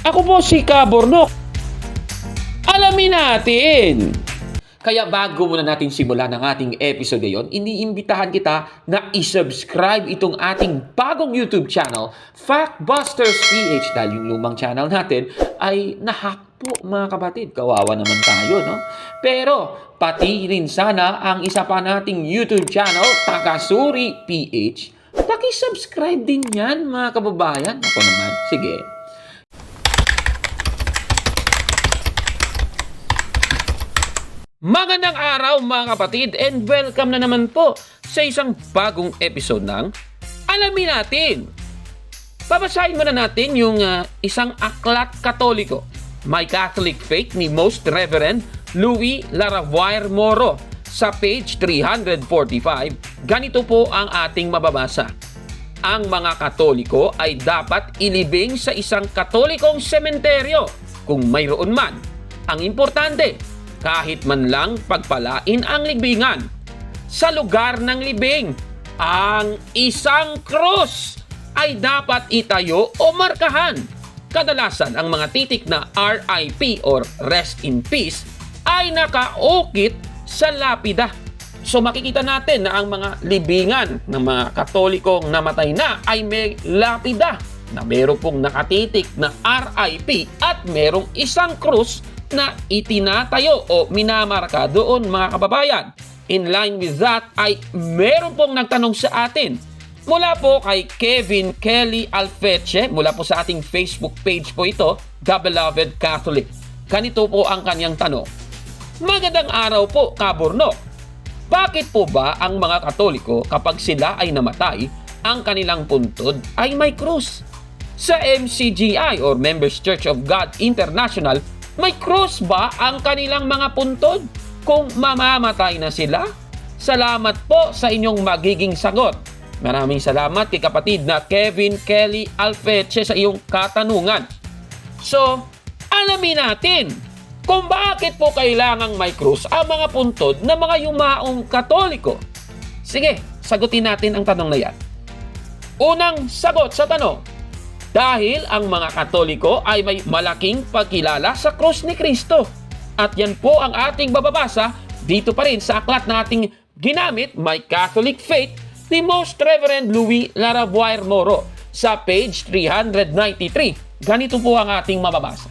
Ako po si Kabornok. Alamin natin. Kaya bago muna natin simulan ang ating episode ngayon, iniimbitahan kita na isubscribe itong ating bagong YouTube channel, Factbusters PH, dahil yung lumang channel natin ay nahack po mga kapatid. Kawawa naman tayo, no? Pero pati rin sana ang isa pa nating YouTube channel, Takasuri PH. Paki-subscribe din yan mga kababayan. Ako naman, sige. Magandang araw mga kapatid and welcome na naman po sa isang bagong episode ng Alamin Natin. Babasahin muna natin yung isang aklat katoliko, My Catholic Faith ni Most Reverend Louis Laravuair Moro sa page 345. Ganito po ang ating mababasa. Ang mga katoliko ay dapat ilibing sa isang katolikong sementeryo kung mayroon man. Ang importante, kahit man lang pagpalain ang libingan. Sa lugar ng libing, ang isang krus ay dapat itayo o markahan. Kadalasan, ang mga titik na RIP or Rest in Peace ay nakaukit sa lapida. So makikita natin na ang mga libingan ng mga katolikong namatay na ay may lapida na meron pong nakatitik na RIP at merong isang krus na itinatayo o minamarka doon mga kababayan. In line with that ay meron pong nagtanong sa atin mula po kay Kevin Kelly Alfeche, mula po sa ating Facebook page po ito, The Beloved Catholic. Ganito po ang kanyang tanong. Magandang araw po, Kabornok. Bakit po ba ang mga Katoliko kapag sila ay namatay, ang kanilang puntod ay may krus? Sa MCGI or Members Church of God International, may cross ba ang kanilang mga puntod kung mamamatay na sila? Salamat po sa inyong magiging sagot. Maraming salamat kay kapatid na Kevin Kelly Alfeche sa iyong katanungan. So, alamin natin kung bakit po kailangang may cross ang mga puntod ng mga yumaong Katoliko. Sige, sagutin natin ang tanong na yan. Unang sagot sa tanong, dahil ang mga Katoliko ay may malaking pagkilala sa krus ni Kristo. At yan po ang ating bababasa dito pa rin sa aklat nating ginamit, My Catholic Faith, ni Most Reverend Louis Laravuair Moro sa page 393. Ganito po ang ating mababasa.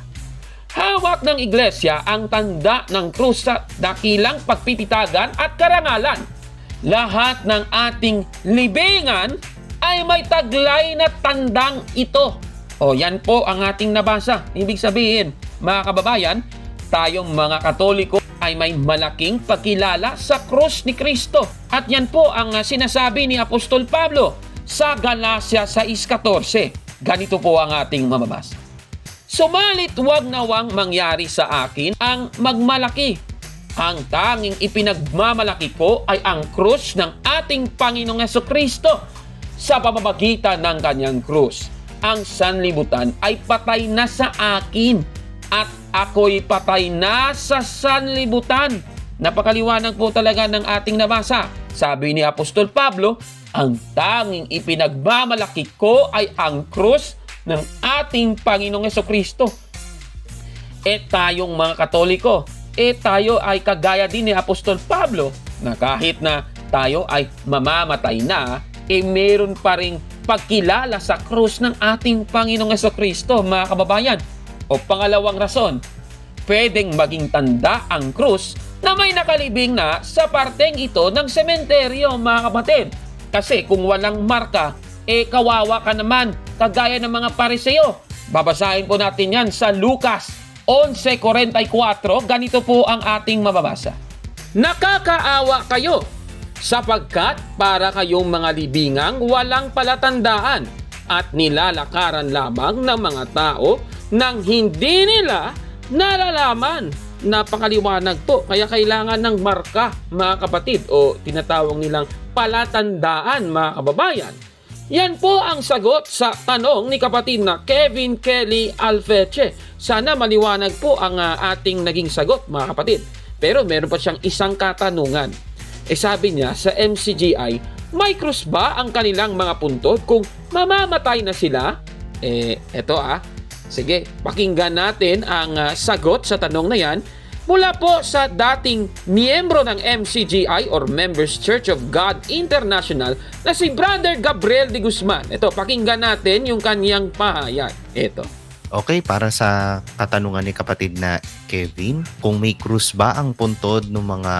Hawak ng iglesia ang tanda ng krus sa dakilang pagpipitagan at karangalan. Lahat ng ating libingan ay may taglay na tandang ito. O yan po ang ating nabasa. Ibig sabihin, mga kababayan, tayong mga Katoliko ay may malaking pagkilala sa krus ni Kristo. At yan po ang sinasabi ni Apostol Pablo sa Galacia 6:14. Ganito po ang ating mababasa. Sumalit wag nawang mangyari sa akin ang magmalaki. Ang tanging ipinagmamalaki ko ay ang krus ng ating Panginoong Jesucristo. Sa pamamagitan ng kanyang krus, ang sanlibutan ay patay na sa akin at ako'y patay na sa sanlibutan. Napakaliwanag po talaga ng ating nabasa. Sabi ni Apostol Pablo, ang tanging ipinagmamalaki ko ay ang krus ng ating Panginoong Jesucristo. Tayong mga Katoliko, tayo ay kagaya din ni Apostol Pablo na kahit na tayo ay mamamatay na, meron pa ring pagkilala sa krus ng ating Panginoong Jesucristo, mga kababayan. O pangalawang rason, pwedeng maging tanda ang krus na may nakalibing na sa parteng ito ng sementeryo, mga kapatid. Kasi kung walang marka, kawawa ka naman, kagaya ng mga Pariseo. Babasahin po natin yan sa Lucas 11:44. Ganito po ang ating mababasa. Nakakaawa kayo, sapagkat para kayong mga libingang walang palatandaan at nilalakaran lamang ng mga tao nang hindi nila nalalaman. Napakaliwanag po. Kaya kailangan ng marka, mga kapatid, o tinatawag nilang palatandaan, mga kababayan. Yan po ang sagot sa tanong ni kapatid na Kevin Kelly Alfeche. Sana maliwanag po ang ating naging sagot, mga kapatid. Pero meron pa siyang isang katanungan. Sabi niya sa MCGI, may krus ba ang kanilang mga puntod kung mamamatay na sila? Sige, pakinggan natin ang sagot sa tanong na yan mula po sa dating miyembro ng MCGI or Members Church of God International na si Brother Gabriel de Guzman. Ito, pakinggan natin yung kanyang pahayag. Ito. Okay, para sa katanungan ni kapatid na Kevin, kung may krus ba ang puntod ng mga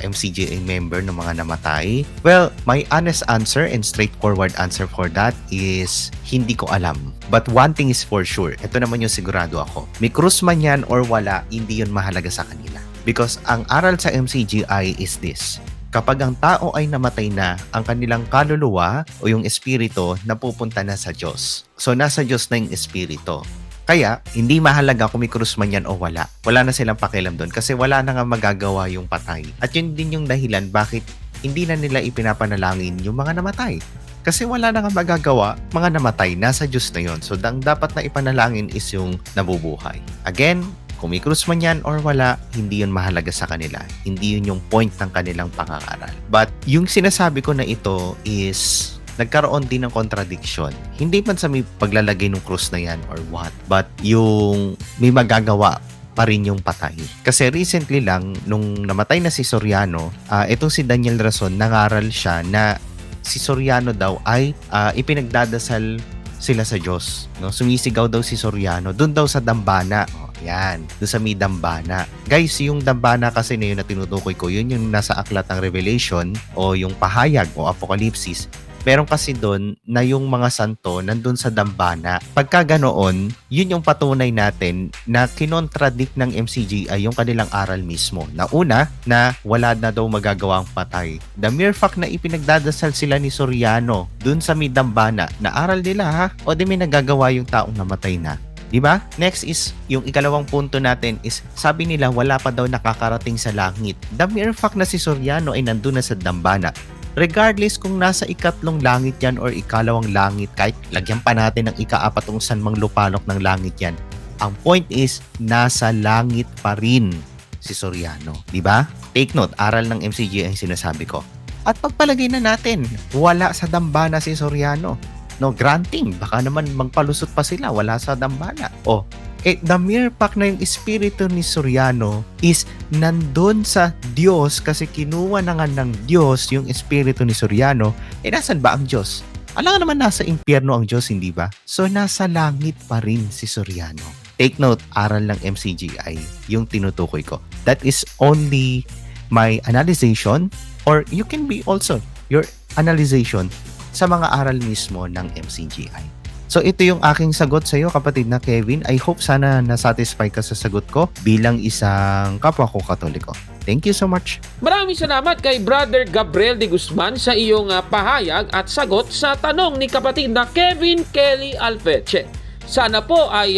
MCGA member ng mga namatay? Well, my honest answer and straightforward answer for that is hindi ko alam. But one thing is for sure, ito naman yung sigurado ako. May krus man yan or wala, hindi yun mahalaga sa kanila. Because ang aral sa MCGI is this: kapag ang tao ay namatay na, ang kanilang kaluluwa o yung espiritu napupunta na sa Diyos. So, nasa Diyos na yung espiritu. Kaya, hindi mahalaga kung may krus man yan o wala. Wala na silang pakialam doon kasi wala na nga magagawa yung patay. At yun din yung dahilan bakit hindi na nila ipinapanalangin yung mga namatay. Kasi wala na nga magagawa, mga namatay, nasa Diyos na yun. So, ang dapat na ipanalangin is yung nabubuhay. Again, kung may krus man yan or wala, hindi yun mahalaga sa kanila. Hindi yun yung point ng kanilang pangangaral. But yung sinasabi ko na ito is nagkaroon din ng contradiction. Hindi man sa may paglalagay ng krus na yan or what, but yung may magagawa pa rin yung patay. Kasi recently lang, nung namatay na si Soriano, itong si Daniel Rason, nangaral siya na si Soriano daw ay ipinagdadasal sila sa Diyos. No? Sumisigaw daw si Soriano, dun daw sa dambana. Yan, doon sa may dambana. Guys, yung dambana kasi na yun na tinutukoy ko, yun yung nasa aklat ng Revelation o yung pahayag o Apokalipsis. Meron kasi doon na yung mga santo nandun sa dambana. Pagka ganoon, yun yung patunay natin na kinontradict ng MCGI yung kanilang aral mismo. Na una, na wala na daw magagawa ang patay. The mere fact na ipinagdadasal sila ni Soriano dun sa may dambana, na aral nila ha, o di may nagagawa yung taong namatay na. Diba? Next is, yung ikalawang punto natin is, sabi nila wala pa daw nakakarating sa langit. The mere fact na si Soriano ay nandun na sa dambana. Regardless kung nasa ikatlong langit yan or ikalawang langit, kahit lagyan pa natin ng ikaapat kung saan mang lupalok ng langit yan, ang point is, nasa langit pa rin si Soriano. Diba? Take note, aral ng MCG ang sinasabi ko. At pagpalagay na natin, wala sa dambana si Soriano. No, granting, baka naman magpalusot pa sila, wala sa dambana. O, the mere fact na yung espiritu ni Soriano is nandun sa Diyos kasi kinuha na nga ng Diyos yung espiritu ni Soriano, nasan ba ang Diyos? Alam nga naman nasa impyerno ang Diyos, hindi ba? So, nasa langit pa rin si Soriano. Take note, aral ng MCGI, yung tinutukoy ko. That is only my analyzation, or you can be also your analyzation sa mga aral mismo ng MCGI. So ito yung aking sagot sa iyo, kapatid na Kevin. I hope sana na-satisfy ka sa sagot ko bilang isang kapwa ko Katoliko. Thank you so much. Maraming salamat kay Brother Gabriel de Guzman sa iyong pahayag at sagot sa tanong ni kapatid na Kevin Kelly Alpeche. Sana po ay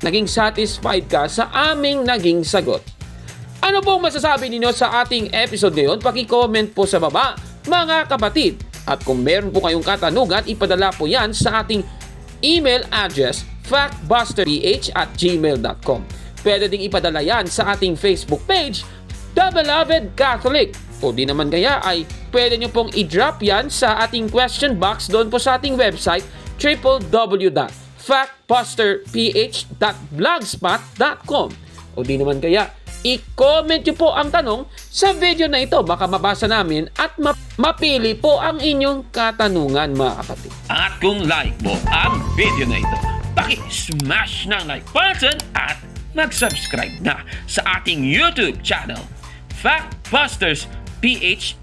naging satisfied ka sa aming naging sagot. Ano pong masasabi ninyo sa ating episode ngayon? Paki-comment po sa baba, mga kapatid. At kung meron po kayong katanungan, ipadala po yan sa ating email address factbusterph@gmail.com. Pwede ding ipadala yan sa ating Facebook page, The Beloved Catholic. O di naman kaya ay pwede nyo pong i-drop yan sa ating question box doon po sa ating website, www.factbusterph.blogspot.com. O di naman kaya, i-comment nyo po ang tanong sa video na ito. Baka mabasa namin at mapili po ang inyong katanungan, mga kapatid. At kung like mo ang video na ito, paki-smash ng like button at mag-subscribe na sa ating YouTube channel, Factbusters PH.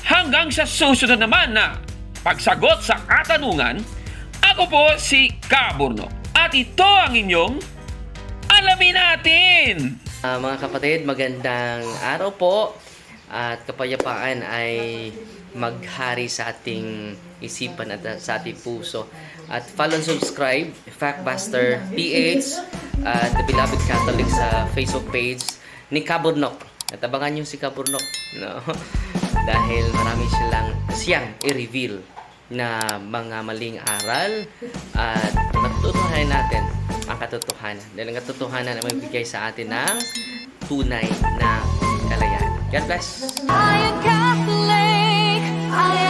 Hanggang sa susunod naman na pagsagot sa katanungan, ako po si Kaburno. At ito ang inyong Alamin Natin! Mga kapatid, magandang araw po at kapayapaan ay maghari sa ating isipan at sa ating puso. At follow and subscribe, Factbuster PH at The Beloved Catholic sa Facebook page ni Kaburnok. At abangan nyo si Kaburnok, no? Dahil marami siyang i-reveal na mga maling aral at matutunan natin ang katotohanan. Dahil ang katotohanan ay magbigay sa atin ng tunay na kalayaan. God bless! I am Catholic. I am